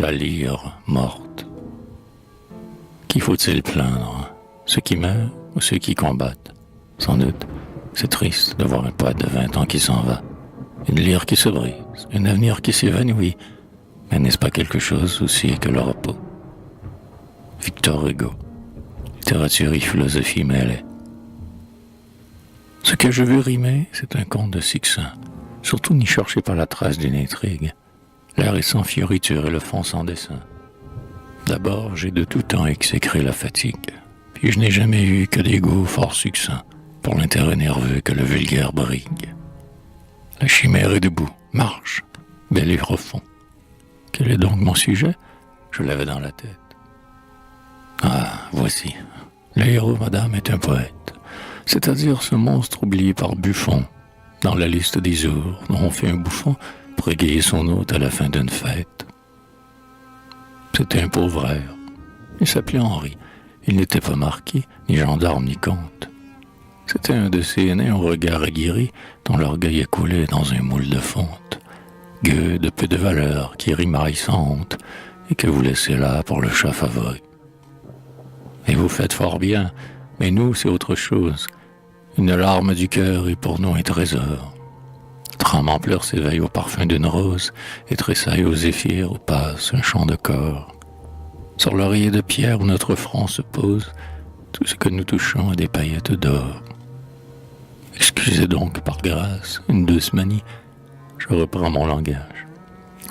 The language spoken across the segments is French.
la lyre morte. Qui faut-il plaindre? Ceux qui meurent ou ceux qui combattent? Sans doute, c'est triste de voir un poète de 20 ans qui s'en va. Une lyre qui se brise, un avenir qui s'évanouit. Mais n'est-ce pas quelque chose aussi que le repos? Victor Hugo, littérature et philosophie mêlées. Ce que je veux rimer, c'est un conte de succinct. Surtout n'y cherchez pas la trace d'une intrigue. L'air est sans fioriture et le fond sans dessin. D'abord, j'ai de tout temps exécré la fatigue, puis je n'ai jamais eu que des goûts fort succincts pour l'intérêt nerveux que le vulgaire brigue. La chimère est debout, marche, bel et profond. Quel est donc mon sujet? Je l'avais dans la tête. Ah, voici. Le héros, madame, est un poète, c'est-à-dire ce monstre oublié par Buffon, dans la liste des ours dont on fait un bouffon pour égayer son hôte à la fin d'une fête. C'était un pauvre air. Il s'appelait Henri. Il n'était pas marqué, ni gendarme, ni comte. C'était un de ces nains au regard aguerri dont l'orgueil est coulé dans un moule de fonte, gueux de peu de valeur qui rimaille sans honte et que vous laissez là pour le chat favori. Et vous faites fort bien, mais nous, c'est autre chose. Une larme du cœur est pour nous un trésor. Trame en pleurs s'éveille au parfum d'une rose et tressaille au zéphyr où passe un chant de cor. Sur l'oreiller de pierre où notre front se pose, tout ce que nous touchons est des paillettes d'or. Excusez donc, par grâce, une douce manie, je reprends mon langage.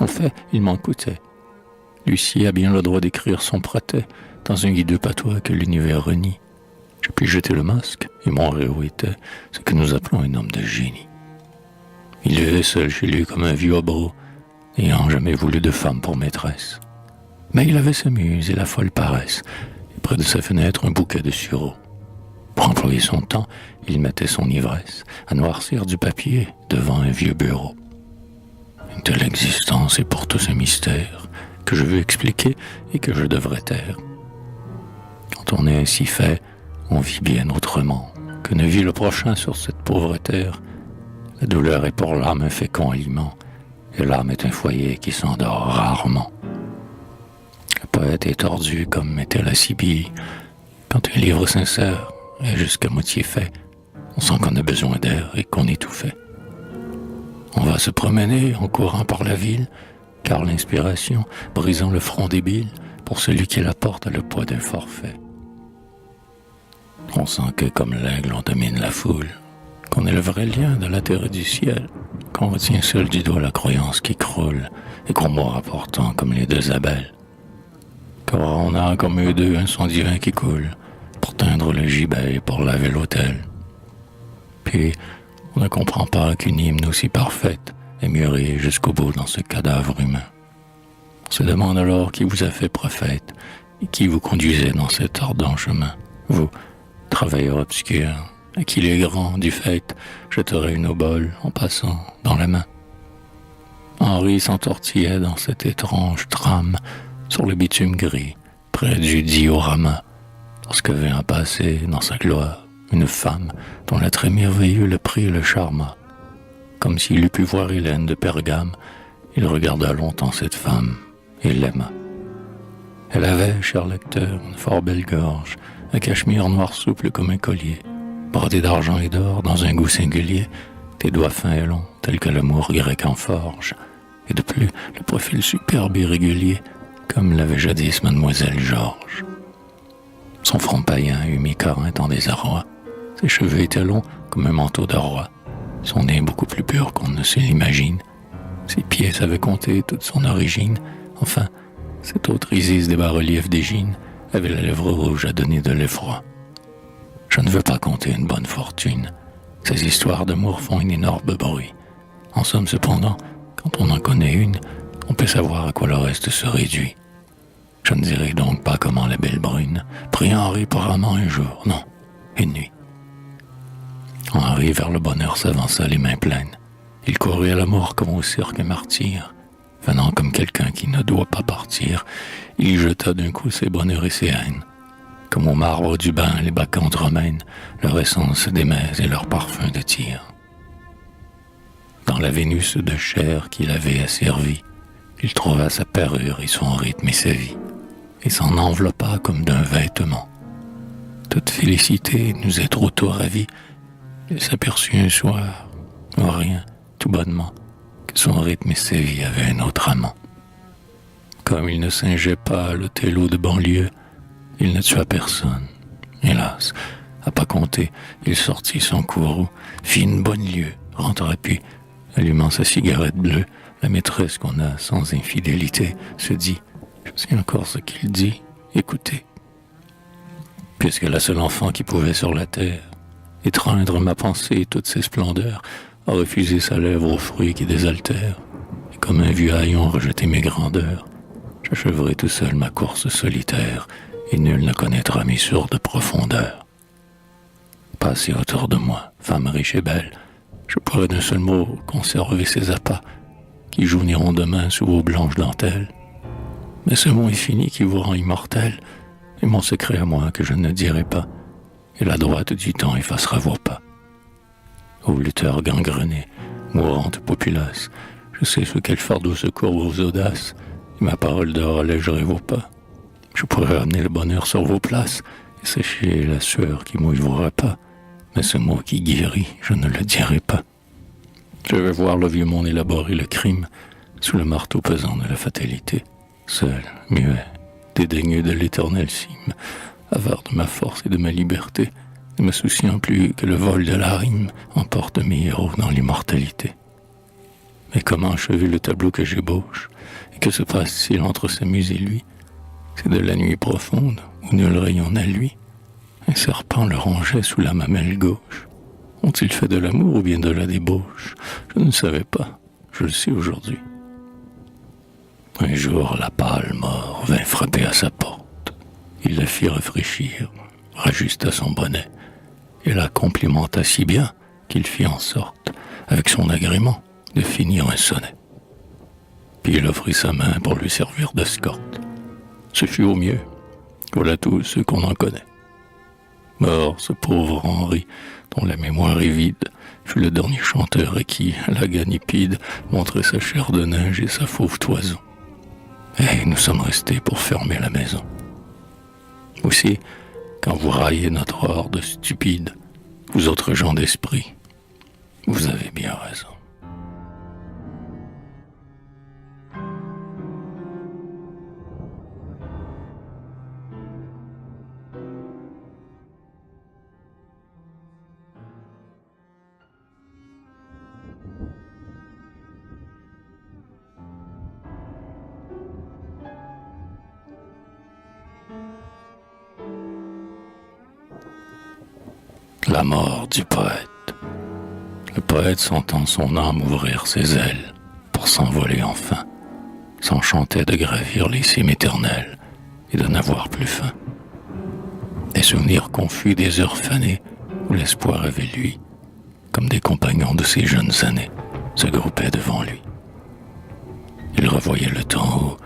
En fait, il m'en coûtait. Lucie a bien le droit d'écrire son praté dans un hideux patois que l'univers renie. Je puis jeter le masque, et mon héros était ce que nous appelons un homme de génie. Il vivait seul chez lui comme un vieux hobro, n'ayant jamais voulu de femme pour maîtresse. Mais il avait sa muse et la folle paresse, et près de sa fenêtre un bouquet de sureau. Pour employer son temps, il mettait son ivresse à noircir du papier devant un vieux bureau. Une telle existence est pour tous un mystère que je veux expliquer et que je devrais taire. Quand on est ainsi fait, on vit bien autrement que ne vit le prochain sur cette pauvre terre. La douleur est pour l'âme un fécond aliment, et l'âme est un foyer qui s'endort rarement. Le poète est tordu comme était la Sibylle. Quand un livre sincère est jusqu'à moitié fait, on sent qu'on a besoin d'air et qu'on est tout fait. On va se promener en courant par la ville, car l'inspiration, brisant le front débile, pour celui qui la porte a le poids d'un forfait. On sent que, comme l'aigle, on domine la foule, qu'on est le vrai lien de la terre et du ciel, qu'on retient seul du doigt la croyance qui croule, et qu'on mord apportant comme les deux abeilles. Car on a comme eux deux un son divin qui coule, pour teindre le gibet et pour laver l'autel. Puis, on ne comprend pas qu'une hymne aussi parfaite est mûrie jusqu'au bout dans ce cadavre humain. On se demande alors qui vous a fait prophète et qui vous conduisait dans cet ardent chemin. Vous, travailleur obscur, à qui les grands du fait jetteraient une obole en passant dans la main. Henri s'entortillait dans cette étrange trame sur le bitume gris, près du diorama, lorsque vint passer dans sa gloire une femme dont l'attrait merveilleux le prit et le charma. Comme s'il eût pu voir Hélène de Pergame, il regarda longtemps cette femme et l'aima. Elle avait, cher lecteur, une fort belle gorge, un cachemire noir souple comme un collier, brodé d'argent et d'or dans un goût singulier, des doigts fins et longs, tels que l'amour grec en forge, et de plus, le profil superbe et régulier, comme l'avait jadis mademoiselle Georges. Son front païen eût mis Corinthe en désarroi. Ses cheveux étaient longs comme un manteau de roi. Son nez beaucoup plus pur qu'on ne se l'imagine. Ses pieds savaient compter toute son origine. Enfin, cette autre Isis des bas-reliefs d'Égine avait la lèvre rouge à donner de l'effroi. Je ne veux pas compter une bonne fortune. Ces histoires d'amour font un énorme bruit. En somme, cependant, quand on en connaît une, on peut savoir à quoi le reste se réduit. Je ne dirai donc pas comment la belle brune prit Henri pour amant un jour, non, une nuit. Henri vers le bonheur s'avança les mains pleines. Il courut à la mort comme au cirque martyr. Venant comme quelqu'un qui ne doit pas partir, il y jeta d'un coup ses bonheurs et ses haines. Comme au marbre du bain, les bacchantes romaines, leur essence d'émèse et leur parfum de tyr. Dans la Vénus de chair qu'il avait asservie, Il trouva sa parure et son rythme et sa vie, et s'en enveloppa comme d'un vêtement. Toute félicité nous est trop tôt ravie. Il s'aperçut un soir, en rien, tout bonnement, que son rythme et sa vie avaient un autre amant. Comme il ne singeait pas le télo de banlieue, il ne tua personne. Hélas, à pas compter, il sortit son courroux, fit une bonne lieue, rentra puis, allumant sa cigarette bleue, la maîtresse qu'on a sans infidélité se dit « Je sais encore ce qu'il dit, écoutez. » Puisque la seule enfant qui pouvait sur la terre étreindre ma pensée et toutes ses splendeurs a refusé sa lèvre aux fruits qui désaltèrent, et comme un vieux haillon rejeté mes grandeurs, j'achèverai tout seul ma course solitaire, et nul ne connaîtra mes sourdes profondeurs. Passez autour de moi, femme riche et belle, je pourrais d'un seul mot conserver ces appâts qui jauniront demain sous vos blanches dentelles. Mais ce mot infini qui vous rend immortel est mon secret à moi que je ne dirai pas, et la droite du temps effacera vos pas. Ô lutteurs gangrenés, mourantes populaces, je sais sous quel fardeau se courbent vos audaces, et ma parole d'or allégerait vos pas. Je pourrais amener le bonheur sur vos places, et sécher la sueur qui mouille vos repas, mais ce mot qui guérit, je ne le dirai pas. Je vais voir le vieux monde élaborer le crime, sous le marteau pesant de la fatalité, seul, muet, dédaigneux de l'éternelle cime, avare de ma force et de ma liberté, ne me souciant plus que le vol de la rime emporte mes héros dans l'immortalité. Mais comment achever le tableau que j'ébauche, et que se passe-t-il entre sa muse et lui? C'est de la nuit profonde, où nul rayon n'a lui. Un serpent le rongeait sous la mamelle gauche. Ont-ils fait de l'amour ou bien de la débauche? Je ne savais pas, je le sais aujourd'hui. Un jour, la pâle mort vint frapper à sa porte. Il la fit réfléchir, rajusta son bonnet, et la complimenta si bien qu'il fit en sorte, avec son agrément, de finir un sonnet. Puis il offrit sa main pour lui servir d'escorte. Ce fut au mieux, voilà tout ce qu'on en connaît. Mort ce pauvre Henri, dont la mémoire est vide, fut le dernier chanteur à qui la ganipide montrait sa chair de neige et sa fauve toison. Et nous sommes restés pour fermer la maison. Aussi, quand vous raillez notre horde stupide, vous autres gens d'esprit, vous avez bien raison. La mort du poète. Le poète sentant son âme ouvrir ses ailes pour s'envoler enfin, s'enchantait de gravir les cimes éternelles et de n'avoir plus faim. Des souvenirs confus des heures fanées où l'espoir avait lui, comme des compagnons de ses jeunes années, se groupaient devant lui. Il revoyait le temps où,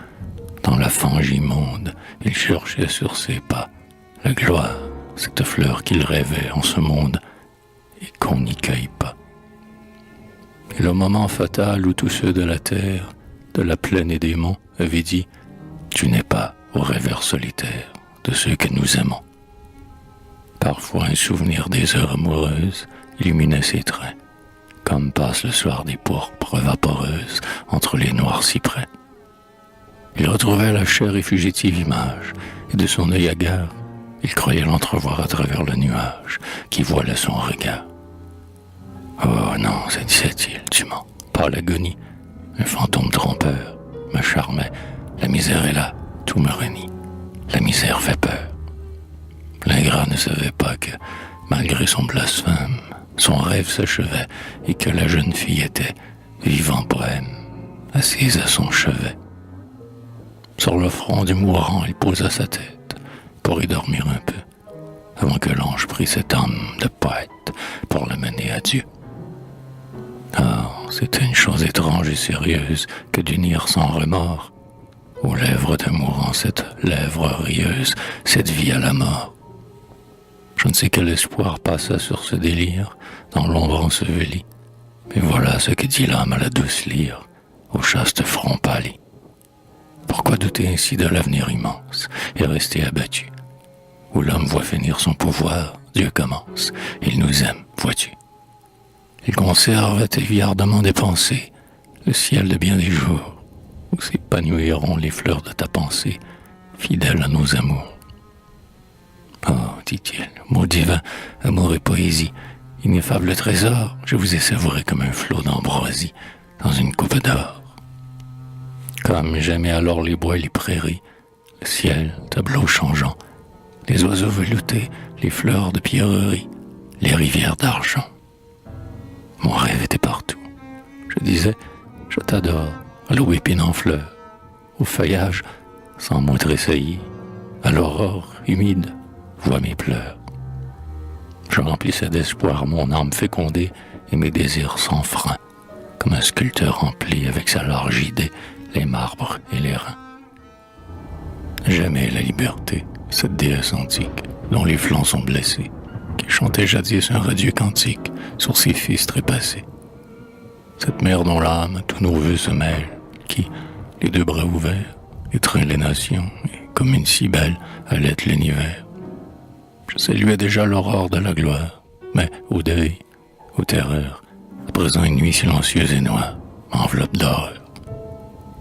dans la fange immonde, il cherchait sur ses pas la gloire, cette fleur qu'il rêvait en ce monde et qu'on n'y cueille pas. Et le moment fatal où tous ceux de la terre, de la plaine et des monts avaient dit « Tu n'es pas au rêveur solitaire de ceux que nous aimons ». Parfois un souvenir des heures amoureuses illuminait ses traits, comme passe le soir des pourpres vaporeuses entre les noirs cyprès. Il retrouvait la chère et fugitive image, et de son œil hagard, il croyait l'entrevoir à travers le nuage qui voilait son regard. Oh non, se disait-il, tu mens, pas l'agonie. Un fantôme trompeur me charmait. La misère est là, tout me renie. La misère fait peur. L'ingrat ne savait pas que, malgré son blasphème, son rêve s'achevait et que la jeune fille était, vivant poème, assise à son chevet. Sur le front du mourant, il posa sa tête pour y dormir un peu, avant que l'ange prît cette âme de poète pour la mener à Dieu. Ah, c'était une chose étrange et sérieuse que d'unir sans remords aux lèvres d'un mourant cette lèvre rieuse, cette vie à la mort. Je ne sais quel espoir passa sur ce délire dans l'ombre ensevelie, mais voilà ce que dit l'âme à la douce lyre, au chaste front pâli. Pourquoi douter ainsi de l'avenir immense et rester abattu? Où l'homme voit finir son pouvoir, Dieu commence. Il nous aime, vois-tu. Il conserve à tes vies ardemment dépensées le ciel de bien des jours, où s'épanouiront les fleurs de ta pensée, fidèles à nos amours. Oh, dit-il, mot divin, amour et poésie, ineffable trésor, je vous ai savouré comme un flot d'ambroisie dans une coupe d'or. Comme j'aimais alors les bois et les prairies, le ciel, tableau changeant, les oiseaux veloutés, les fleurs de pierreries, les rivières d'argent. Mon rêve était partout. Je disais, je t'adore, à l'aubépine en fleurs, au feuillage, sans mot tressailli, à l'aurore humide, vois mes pleurs. Je remplissais d'espoir mon âme fécondée et mes désirs sans frein, comme un sculpteur remplit avec sa large idée les marbres et les reins. J'aimais la liberté, cette déesse antique, dont les flancs sont blessés, qui chantait jadis un radieux cantique sur ses fils trépassés. Cette mère dont l'âme, tous nos vœux se mêlent, qui, les deux bras ouverts, étreint les nations, et comme une cybèle, allait l'univers. Je saluais déjà l'aurore de la gloire, mais au deuil, aux terreurs, à présent une nuit silencieuse et noire m'enveloppe d'horreur.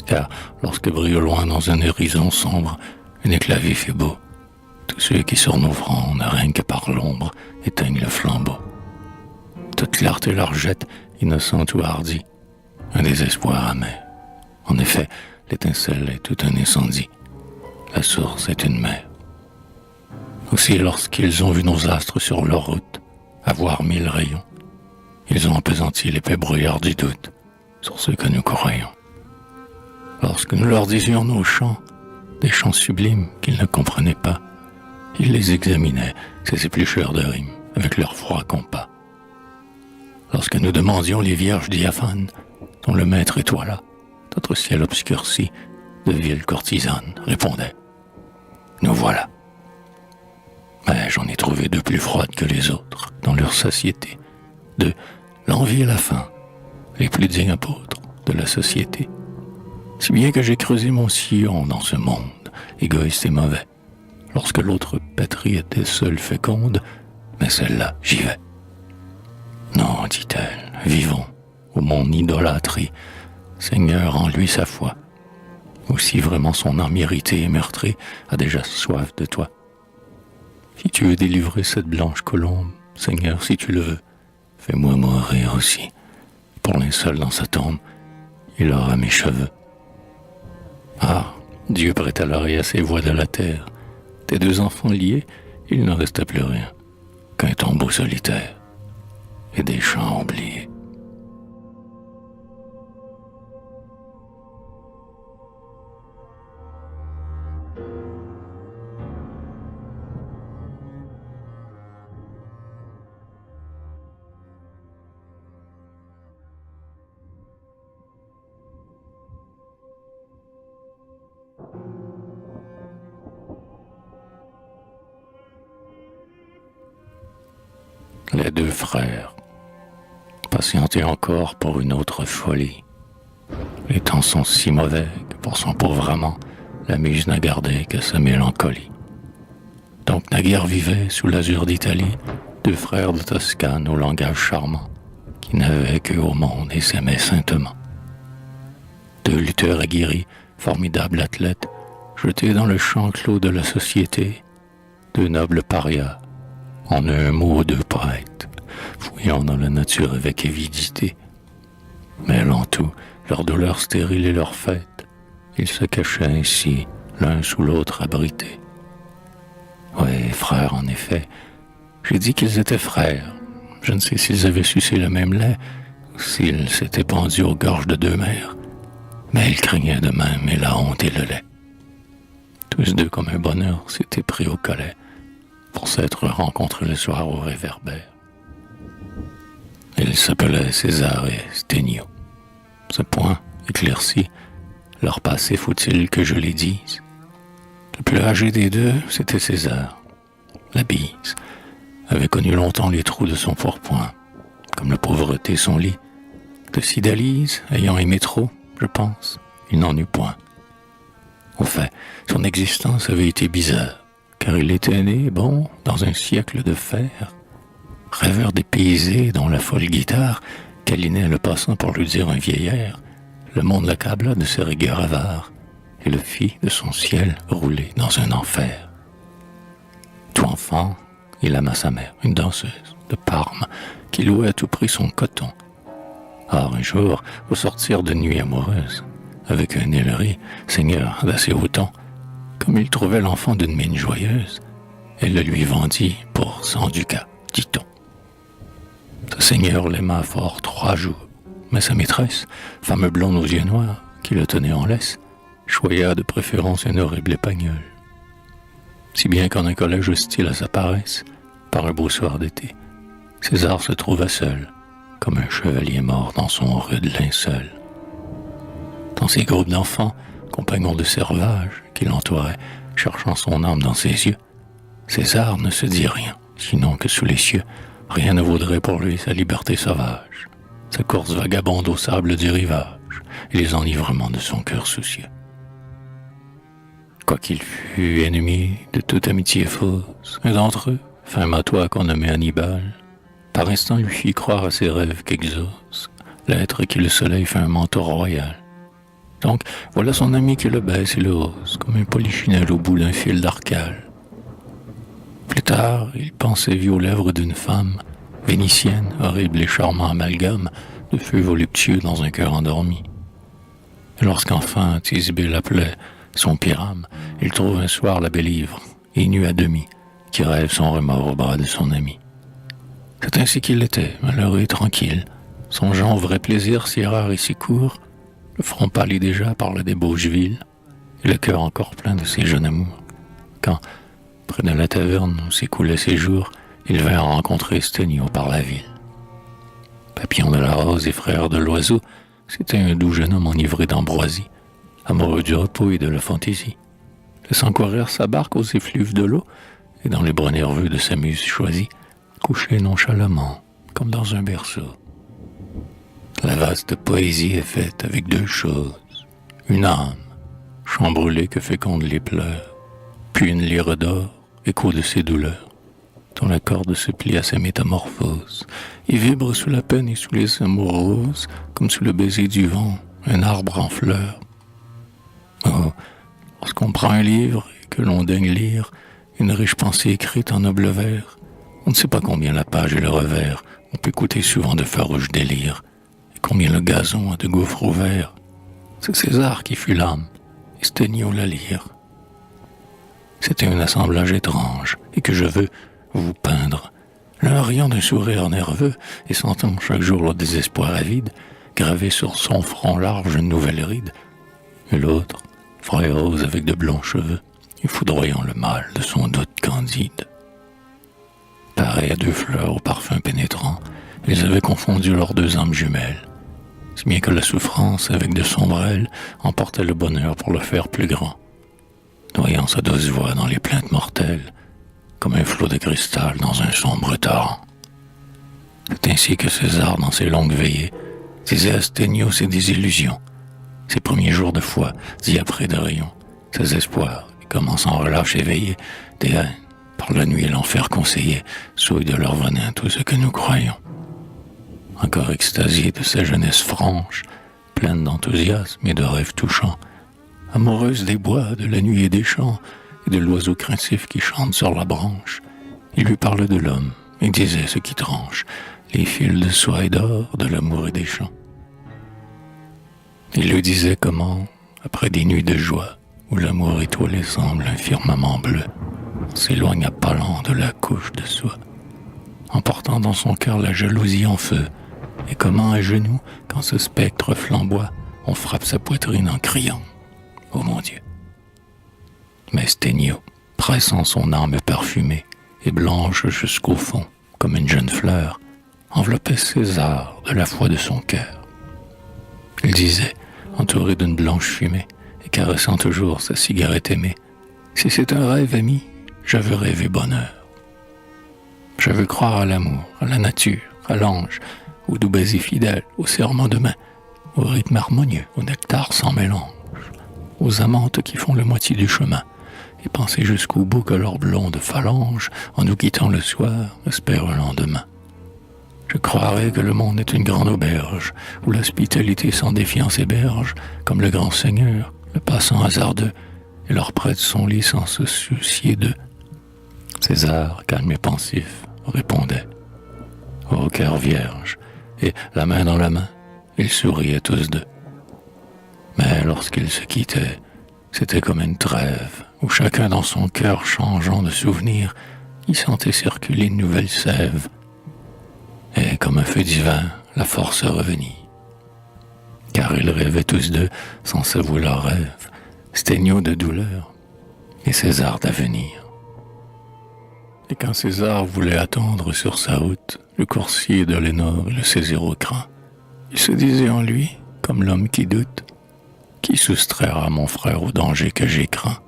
Car lorsque brille au loin dans un horizon sombre un éclat vif et beau, tous ceux qui sur nos fronts ne règnent que par l'ombre éteignent le flambeau. Toute clarté leur jette, innocente ou hardie, un désespoir amer. En effet, l'étincelle est tout un incendie, la source est une mer. Aussi, lorsqu'ils ont vu nos astres sur leur route, avoir 1000 rayons, ils ont appesanti l'épais brouillard du doute sur ceux que nous croyons. Lorsque nous leur disions nos chants, des chants sublimes qu'ils ne comprenaient pas, ils les examinaient, ces éplucheurs de rimes, avec leur froid compas. Lorsque nous demandions les vierges diaphanes, dont le maître étoila, notre ciel obscurci, de villes courtisanes, répondaient « Nous voilà ». Mais j'en ai trouvé deux plus froides que les autres, dans leur satiété, de l'envie et la faim, les plus dignes apôtres de la société. Si bien que j'ai creusé mon sillon dans ce monde, égoïste et mauvais, lorsque l'autre patrie était seule féconde, mais celle-là, j'y vais. Non, dit-elle, vivons, où mon idolâtrie, Seigneur, en lui sa foi, ou si vraiment son âme irritée et meurtrée a déjà soif de toi. Si tu veux délivrer cette blanche colombe, Seigneur, si tu le veux, fais-moi mourir aussi. Pour linceul dans sa tombe, il aura mes cheveux. Ah, Dieu prêta l'oreille à ces voix de la terre. Tes deux enfants liés, il ne restait plus rien qu'un tombeau solitaire et des champs oubliés. Les deux frères patientaient encore pour une autre folie. Les temps sont si mauvais que pour son pauvre amant, la muse n'a gardé que sa mélancolie. Donc naguère vivaient sous l'azur d'Italie deux frères de Toscane au langage charmant, qui n'avaient qu'eux au monde et s'aimaient saintement. Deux lutteurs aguerris, formidables athlètes, jetés dans le champ clos de la société, deux nobles parias, en un mot deux prêtres, fouillant dans la nature avec avidité. Mêlant tout, leur douleur stérile et leur fête, ils se cachaient ainsi, l'un sous l'autre abrités. Oui, frères, en effet, j'ai dit qu'ils étaient frères. Je ne sais s'ils avaient sucé le même lait, ou s'ils s'étaient pendus aux gorges de deux mères, mais ils craignaient de même et la honte et le lait. Tous deux, comme un bonheur, s'étaient pris au collet, pour s'être rencontrés le soir au réverbère. Ils s'appelaient César et Sténio. Ce point éclairci, leur passé faut-il que je les dise. Le plus âgé des deux, c'était César. La bise avait connu longtemps les trous de son pourpoint, comme la pauvreté son lit. De Cydalise, ayant aimé trop, je pense, il n'en eut point. Au fait, son existence avait été bizarre, car il était né, dans un siècle de fer. Rêveur dépaysé dont la folle guitare câlinait le passant pour lui dire un vieillard, le monde l'accabla de ses rigueurs avares et le fit de son ciel rouler dans un enfer. Tout enfant, il ama sa mère, une danseuse de Parme, qui louait à tout prix son coton. Or, un jour, au sortir de nuit amoureuse, avec un Hillary, seigneur d'assez haut ton, comme il trouvait l'enfant d'une mine joyeuse, elle le lui vendit pour 100 ducats, dit-on. Ce seigneur l'aima fort 3 jours, mais sa maîtresse, femme blonde aux yeux noirs, qui le tenait en laisse, choya de préférence un horrible épagnol. Si bien qu'en un collège hostile à sa paresse, par un beau soir d'été, César se trouva seul, comme un chevalier mort dans son rude linceul. Dans ses groupes d'enfants, compagnons de servage, qui l'entouraient, cherchant son âme dans ses yeux, César ne se dit rien, sinon que sous les cieux, rien ne vaudrait pour lui sa liberté sauvage, sa course vagabonde au sable du rivage, et les enivrements de son cœur soucieux. Quoiqu'il fût ennemi de toute amitié fausse, un d'entre eux, fin matois qu'on nommait Hannibal, par instant lui fit croire à ses rêves qu'exauce l'être qui le soleil fait un manteau royal. Donc, voilà son ami qui le baisse et le hausse, comme un polichinelle au bout d'un fil d'arcale. Plus tard, il pensait aux lèvres d'une femme, vénitienne, horrible et charmant amalgame, de feu voluptueux dans un cœur endormi. Et lorsqu'enfin Thisbé l'appelait son pyrame, il trouve un soir la belle ivre, et nue à demi, qui rêve son remords au bras de son ami. C'est ainsi qu'il était, malheureux et tranquille, songeant au vrai plaisir si rare et si court, le front pâli déjà par la débauche vile, et le cœur encore plein de ses jeunes amours, quand, près de la taverne où s'écoulaient ses jours, il vint rencontrer Sténio par la ville. Papillon de la rose et frère de l'oiseau, c'était un doux jeune homme enivré d'ambroisie, amoureux du repos et de la fantaisie, laissant courir sa barque aux effluves de l'eau, et dans les bras nerveux de sa muse choisie, couché nonchalamment, comme dans un berceau. La vaste poésie est faite avec 2 choses, une âme, champ brûlé que fécondent les pleurs, puis une lyre d'or, écho de ses douleurs, dont la corde se plie à sa métamorphose, et vibre sous la peine et sous les amours roses, comme sous le baiser du vent, un arbre en fleurs. Oh, lorsqu'on prend un livre et que l'on daigne lire une riche pensée écrite en noble vers, on ne sait pas combien la page et le revers ont pu coûter souvent de farouches délires, et combien le gazon a de gouffres ouverts. C'est César qui fut l'âme, et Sténio la lyre. C'était un assemblage étrange, et que je veux vous peindre, l'un riant d'un sourire nerveux, et sentant chaque jour le désespoir avide, gravé sur son front large une nouvelle ride, et l'autre, froid et rose avec de blonds cheveux, et foudroyant le mal de son doute candide. Pareils à 2 fleurs au parfum pénétrant, ils avaient confondu leurs 2 âmes jumelles, si bien que la souffrance, avec de sombres ailes, emportait le bonheur pour le faire plus grand, noyant sa douce voix dans les plaintes mortelles, comme un flot de cristal dans un sombre torrent. C'est ainsi que César, dans ses longues veillées, disait à Sténio ses désillusions, ses premiers jours de foi, diaprés de rayons, ses espoirs, et comment sans relâche éveillé, des haines, par la nuit et l'enfer conseillé, souillent de leur venin tout ce que nous croyons. Encore extasié de sa jeunesse franche, pleine d'enthousiasme et de rêves touchants, amoureuse des bois, de la nuit et des champs, et de l'oiseau craintif qui chante sur la branche, il lui parlait de l'homme, et disait ce qui tranche, les fils de soie et d'or, de l'amour et des champs. Il lui disait comment, après des nuits de joie, où l'amour étoilé semble un firmament bleu, on s'éloigne à pas lents de la couche de soie, emportant dans son cœur la jalousie en feu, et comment à genoux, quand ce spectre flamboie, on frappe sa poitrine en criant « Oh mon Dieu !» Mais Sténio, pressant son âme parfumée et blanche jusqu'au fond, comme une jeune fleur, enveloppait César de la foi de son cœur. Il disait, entouré d'une blanche fumée, et caressant toujours sa cigarette aimée, « Si c'est un rêve, ami, je veux rêver bonheur. Je veux croire à l'amour, à la nature, à l'ange, au doux baiser fidèle, au serment de main, au rythme harmonieux, au nectar sans mélange. aux amantes qui font la moitié du chemin, et penser jusqu'au bout que leurs blondes phalanges, en nous quittant le soir, espèrent un lendemain. Je croirais que le monde est une grande auberge, où l'hospitalité sans défiance héberge, comme le grand seigneur, le passant hasardeux, et leur prête son lit sans se soucier d'eux. César, calme et pensif, répondait, au cœur vierge, et la main dans la main, ils souriaient tous deux. Mais lorsqu'ils se quittaient, c'était comme une trêve, où chacun dans son cœur changeant de souvenir, y sentait circuler une nouvelle sève. Et comme un feu divin, la force revenait. Car ils rêvaient tous deux, sans s'avouer leurs rêves, Sténio de douleur et César d'avenir. Et quand César voulait attendre sur sa route le coursier de Lénore et le saisir au crin, il se disait en lui, comme l'homme qui doute, qui soustraira mon frère au danger que j'ai craint.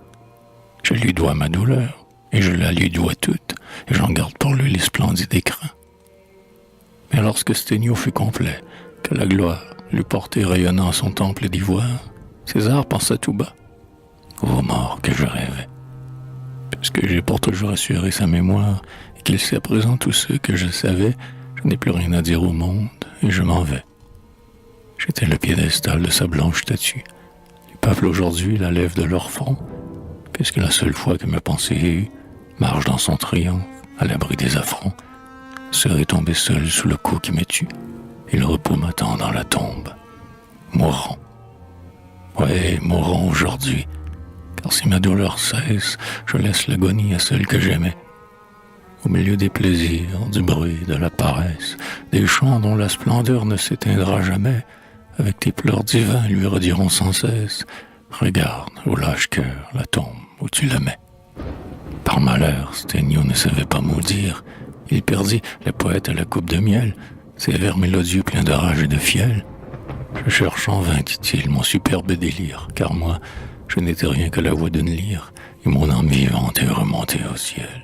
Je lui dois ma douleur, et je la lui dois toute, et j'en garde pour lui les splendides écrins. Mais lorsque Sténio fut complet, que la gloire l'eut porté rayonnant son temple d'ivoire, César pensa tout bas, ô mort que je rêvais, puisque j'ai pour toujours assuré sa mémoire, et qu'il sait à présent tout ce que je savais, je n'ai plus rien à dire au monde, et je m'en vais. J'étais le piédestal de sa blanche statue. Les peuples aujourd'hui la lèvent de leur front, puisque la seule fois que ma pensée ait eu marche dans son triomphe, à l'abri des affronts, serait tombé seul sous le coup qui me tue, et le repos m'attend dans la tombe. Mourons. Ouais, mourons aujourd'hui, car si ma douleur cesse, je laisse l'agonie à celle que j'aimais. Au milieu des plaisirs, du bruit, de la paresse, des chants dont la splendeur ne s'éteindra jamais, avec tes pleurs divins lui rediront sans cesse, regarde, ô lâche cœur, la tombe où tu la mets. Par malheur, Sténio ne savait pas maudire, il perdit, le poète à la coupe de miel, ses vers mélodieux pleins de rage et de fiel. Je cherche en vain, dit-il, mon superbe délire, car moi, je n'étais rien que la voix d'une lyre, et mon âme vivante est remontée au ciel.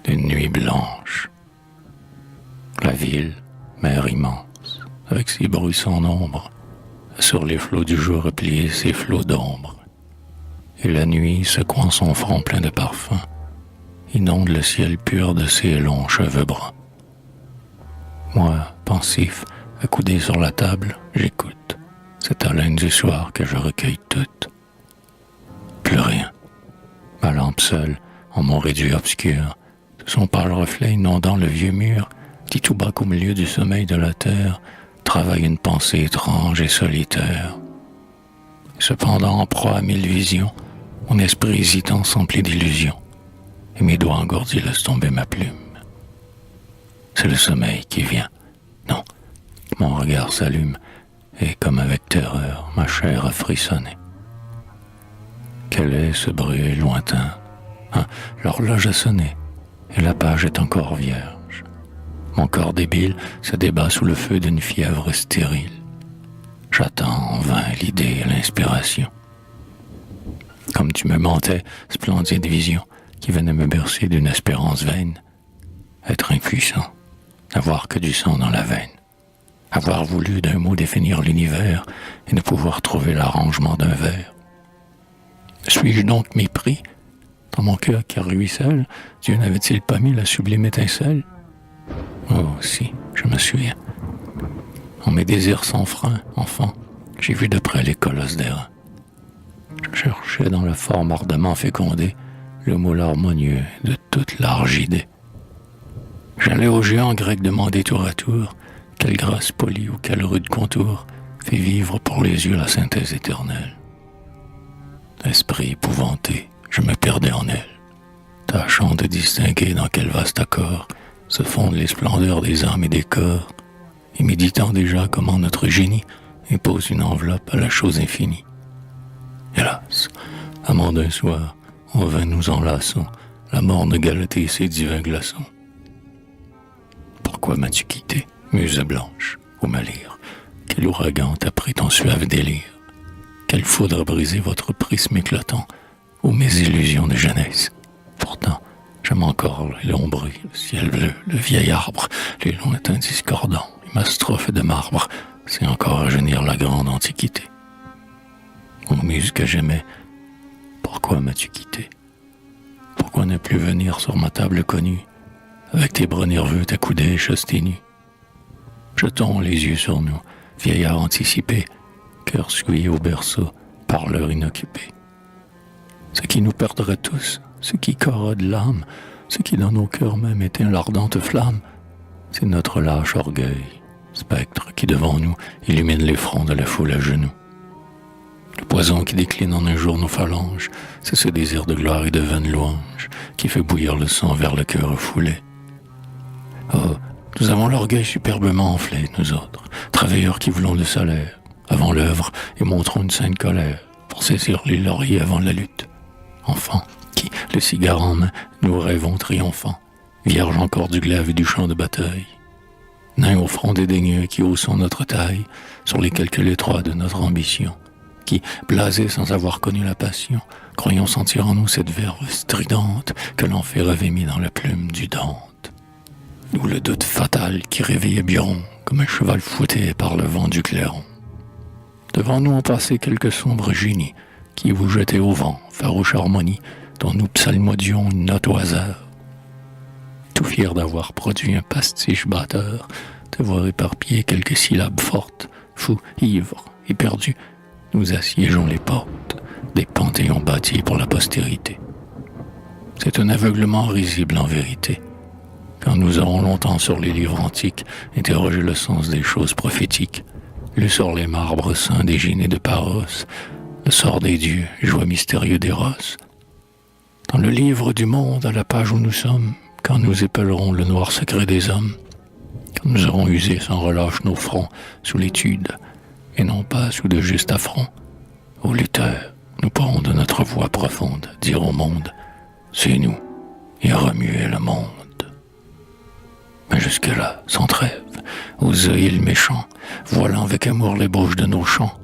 Une nuit blanche. La ville, mer immense, avec ses bruits sans nombre, sur les flots du jour repliés ses flots d'ombre. Et la nuit, secouant son front plein de parfums, inonde le ciel pur de ses longs cheveux bruns. Moi, pensif, accoudé sur la table, j'écoute cette haleine du soir que je recueille toute. Plus rien. Ma lampe seule, en mon réduit obscur, son pâle reflet inondant le vieux mur, qui tout bas qu'au milieu du sommeil de la terre, travaille une pensée étrange et solitaire. Cependant, en proie à 1000 visions, mon esprit hésitant s'emplit d'illusions, et mes doigts engourdis laissent tomber ma plume. C'est le sommeil qui vient. Non, mon regard s'allume, et comme avec terreur, ma chair a frissonné. Quel est ce bruit lointain? L'horloge a sonné, et la page est encore vierge. Mon corps débile se débat sous le feu d'une fièvre stérile. J'attends en vain l'idée et l'inspiration. Comme tu me mentais, splendide vision, qui venait me bercer d'une espérance vaine. Être impuissant, n'avoir que du sang dans la veine. Avoir voulu d'un mot définir l'univers et ne pouvoir trouver l'arrangement d'un vers. Suis-je donc mépris? Dans mon cœur qui ruisselle, Dieu n'avait-il pas mis la sublime étincelle? Oh, si, je me souviens. En mes désirs sans frein, enfant, j'ai vu de près les colosses d'airain. Je cherchais dans la forme ardemment fécondée le moule harmonieux de toute large idée. J'allais aux géants grecs demander tour à tour quelle grâce polie ou quel rude contour fait vivre pour les yeux la synthèse éternelle. Esprit épouvanté, je me perdais en elle, tâchant de distinguer dans quel vaste accord se fondent les splendeurs des âmes et des corps, et méditant déjà comment notre génie impose une enveloppe à la chose infinie. Hélas, amant d'un soir, en vain nous enlaçons, la mort ne galeter ses divins glaçons. Pourquoi m'as-tu quitté, muse blanche, ô Malire? Quel ouragan t'a pris ton suave délire? Quelle foudre a brisé votre prisme éclatant, ô mes illusions de jeunesse? Pourtant, j'aime encore les longs bruits, le ciel bleu, le vieil arbre, les lointains discordants, et ma strophe de marbre, c'est encore rajeunir la grande antiquité. Ô muse que j'aimais, pourquoi m'as-tu quitté? Pourquoi ne plus venir sur ma table connue, avec tes bras nerveux, ta coudée, chose tes nues? Jetons les yeux sur nous, vieillard anticipé, cœur souillé au berceau, par l'heure inoccupée. Ce qui nous perdrait tous, ce qui corrode l'âme, ce qui dans nos cœurs même éteint l'ardente flamme, c'est notre lâche orgueil, spectre qui devant nous illumine les fronts de la foule à genoux. Le poison qui décline en un jour nos phalanges, c'est ce désir de gloire et de vaine louange qui fait bouillir le sang vers le cœur refoulé. Oh, nous avons l'orgueil superbement enflé, nous autres, travailleurs qui voulons le salaire, avant l'œuvre et montrons une sainte colère, pour saisir les lauriers avant la lutte. Enfants, qui, le cigare en main, nous rêvons triomphants, vierges encore du glaive et du champ de bataille. Nains au front dédaigneux qui haussons notre taille, sur les calculs étroits de notre ambition, qui, blasés sans avoir connu la passion, croyons sentir en nous cette verve stridente que l'enfer avait mis dans la plume du Dante. Ou le doute fatal qui réveillait Biron, comme un cheval fouetté par le vent du clairon. Devant nous ont passé quelques sombres génies, qui vous jetaient au vent, farouche harmonie, dont nous psalmodions une note au hasard. Tout fiers d'avoir produit un pastiche batteur, de voir éparpiller quelques syllabes fortes, fous, ivres et perdus, nous assiégeons les portes des panthéons bâtis pour la postérité. C'est un aveuglement risible en vérité, quand nous aurons longtemps sur les livres antiques interrogé le sens des choses prophétiques, lu sur les marbres saints des Gines et de Paros, le sort des dieux, joie mystérieux d'Eros. Dans le livre du monde, à la page où nous sommes, quand nous épelerons le noir secret des hommes, quand nous aurons usé sans relâche nos fronts sous l'étude, et non pas sous de justes affronts, ô lutteurs, nous pourrons de notre voix profonde dire au monde, c'est nous, et remuer le monde. Mais jusque-là, sans trêve, aux œils méchants, voilant avec amour les bouches de nos chants,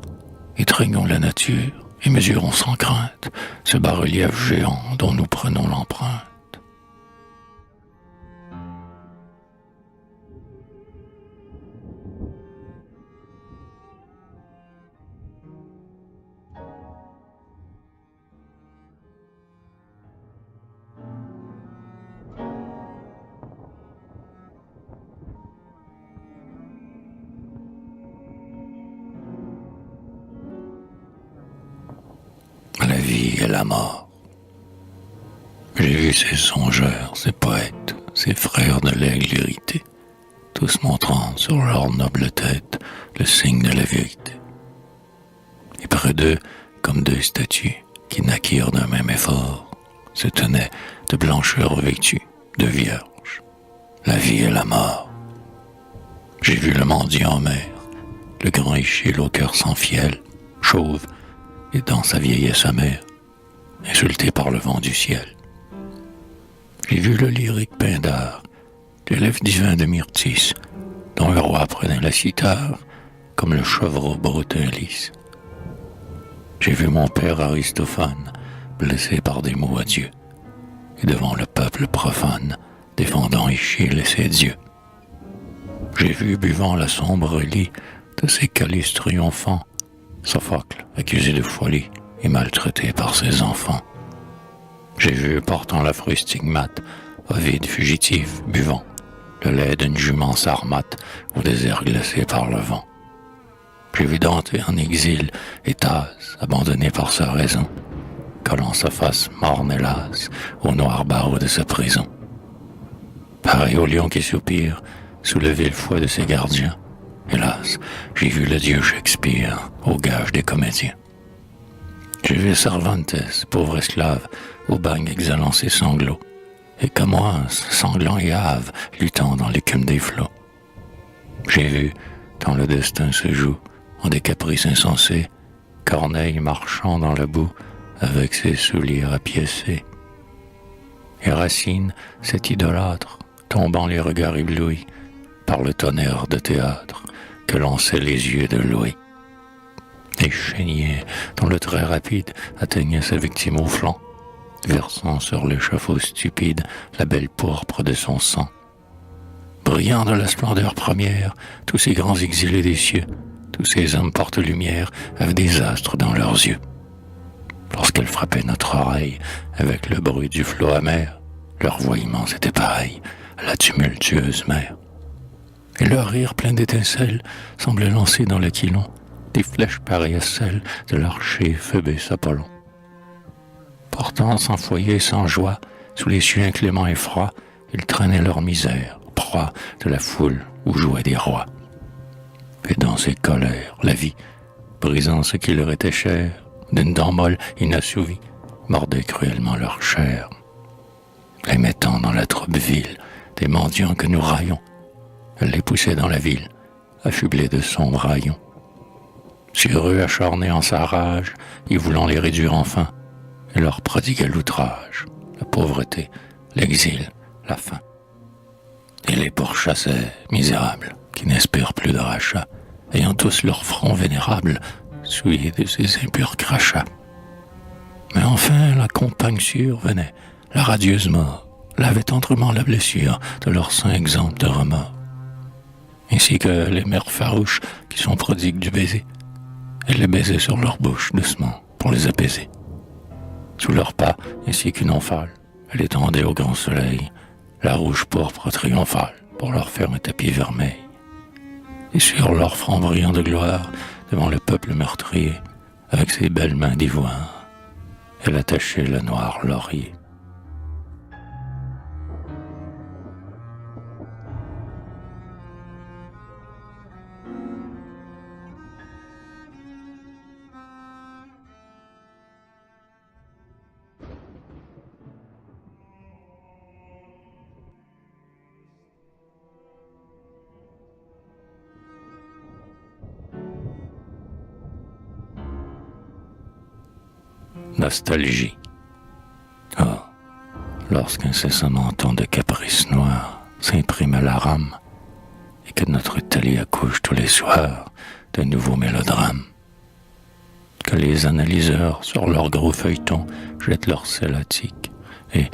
étreignons la nature et mesurons sans crainte ce bas-relief géant dont nous prenons l'empreinte. La vie et la mort. J'ai vu ces songeurs, ces poètes, ces frères de l'aigle irrité, tous montrant sur leur noble tête le signe de la vérité. Et près d'eux, comme deux statues qui naquirent d'un même effort, se tenaient de blancheur revêtues, de vierges, la vie et la mort. J'ai vu le mendiant en mer, le grand Échille au cœur sans fiel, chauve, et dans sa vieillesse amère, insulté par le vent du ciel. J'ai vu le lyrique Pindare, l'élève divin de Myrtis, dont le roi prenait la cithare, comme le chevreau breton lisse. J'ai vu mon père Aristophane, blessé par des mots à Dieu, et devant le peuple profane, défendant Échille et ses dieux. J'ai vu buvant la sombre lie de ses calices triomphants, Sophocle, accusé de folie et maltraité par ses enfants. J'ai vu, portant l'affreux stigmate, Ovide fugitif, buvant le lait d'une jument sarmate au désert glacé par le vent. J'ai vu Dante en exil et Thase, abandonné par sa raison, collant sa face morne hélas au noir barreau de sa prison. Pareil au lion qui soupire, soulever le fouet de ses gardiens, hélas, j'ai vu le dieu Shakespeare au gage des comédiens. J'ai vu Cervantes, pauvre esclave, au bagne exhalant ses sanglots, et Camoens, sanglant et hâve, luttant dans l'écume des flots. J'ai vu, quand le destin se joue, en des caprices insensés, Corneille marchant dans la boue, avec ses souliers rapiécés. Et Racine, cet idolâtre, tombant les regards éblouis par le tonnerre de théâtre que lançaient les yeux de Louis. Et Chénier, dont le trait rapide atteignait sa victime au flanc, versant sur l'échafaud stupide la belle pourpre de son sang. Brillant de la splendeur première, tous ces grands exilés des cieux, tous ces hommes porte-lumière avaient des astres dans leurs yeux. Lorsqu'elles frappaient notre oreille avec le bruit du flot amer, leur voix immense était pareille à la tumultueuse mer. Et leur rire plein d'étincelles semblait lancer dans l'aquilon des flèches pareilles à celles de l'archer Phébus Apollon. Portant sans foyer, sans joie, sous les cieux incléments et froids, ils traînaient leur misère, proie de la foule où jouaient des rois. Et dans ces colères, la vie, brisant ce qui leur était cher, d'une dent molle inassouvie, mordait cruellement leur chair. Les mettant dans la troupe vile des mendiants que nous raillons, elle les poussait dans la ville, affublés de sombres haillons. Sur eux acharnés en sa rage, y voulant les réduire enfin, et leur prodiguait l'outrage, la pauvreté, l'exil, la faim. Et les pourchassait, misérables, qui n'espèrent plus de rachat, ayant tous leur front vénérable souillé de ces impurs crachats. Mais enfin la compagne sûre venait, la radieuse mort, lavait tendrement la blessure de leur sein exempt de remords. Ainsi que les mères farouches qui sont prodigues du baiser, elle les baisait sur leur bouche doucement pour les apaiser. Sous leurs pas, ainsi qu'une omphale, elle étendait au grand soleil la rouge pourpre triomphale pour leur faire un tapis vermeil. Et sur leur front brillant de gloire, devant le peuple meurtrier, avec ses belles mains d'ivoire, elle attachait le noir laurier. Nostalgie. Oh, lorsqu'incessamment tant de caprices noirs s'impriment à la rame et que notre Italie accouche tous les soirs de nouveaux mélodrames, que les analyseurs sur leurs gros feuilletons jettent leur sel attique et,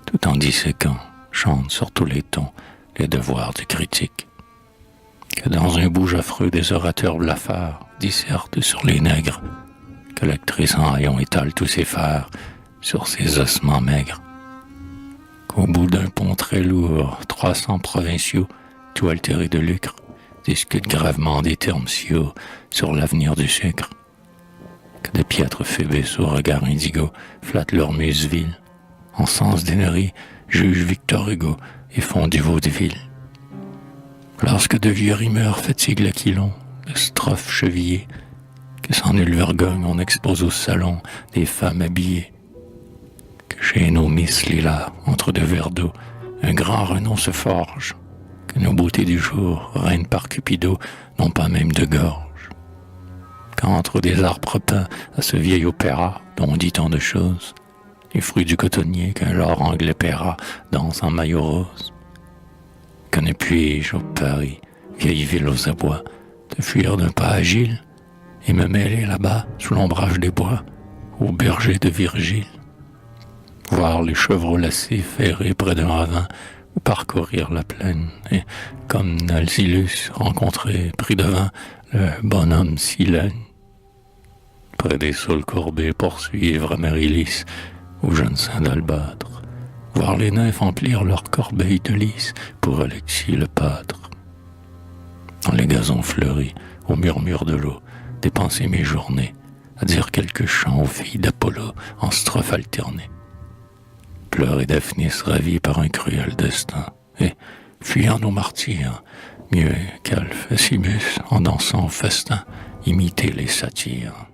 tout en disséquant, chantent sur tous les tons les devoirs du critique, que dans un bouge affreux des orateurs blafards dissertent sur les nègres, que l'actrice en rayon étale tous ses phares sur ses ossements maigres, qu'au bout d'un pont très lourd, 300 provinciaux, tout altérés de lucre, discutent gravement des termes sciaux sur l'avenir du sucre, que de piètres Phébus au regard indigo flattent leur muse vile, en sens d'énerie jugent Victor Hugo et font du vaudeville. Lorsque de vieux rimeurs fatiguent l'aquilon de strophes chevillées, que sans nulle vergogne on expose au salon des femmes habillées, que chez nos Miss Lilas, entre deux verres d'eau, un grand renom se forge, que nos beautés du jour, reines par Cupido, n'ont pas même de gorge, qu'entre des arbres peints à ce vieil opéra dont on dit tant de choses, les fruits du cotonnier qu'un lord anglais paiera danse en maillot rose, que ne puis-je, ô Paris, vieille ville aux abois, te fuir d'un pas agile, et me mêler là-bas, sous l'ombrage des bois, au berger de Virgile. Voir les chevreaux lassés ferrés près d'un ravin, ou parcourir la plaine, et, comme Nalsilus, rencontrer, pris de vin, le bonhomme Silène. Près des saules courbés poursuivre Amaryllis, ou jeune saint d'Albâtre, voir les nymphes emplir leur corbeille de lys pour Alexis le pâtre. Dans les gazons fleuris, au murmure de l'eau, dépenser mes journées à dire quelques chants aux filles d'Apollo en strophes alternées. Pleurer Daphnis ravi par un cruel destin, et, fuyant nos martyrs, mieux qu'Alphe et Simus en dansant au festin, imiter les satyres.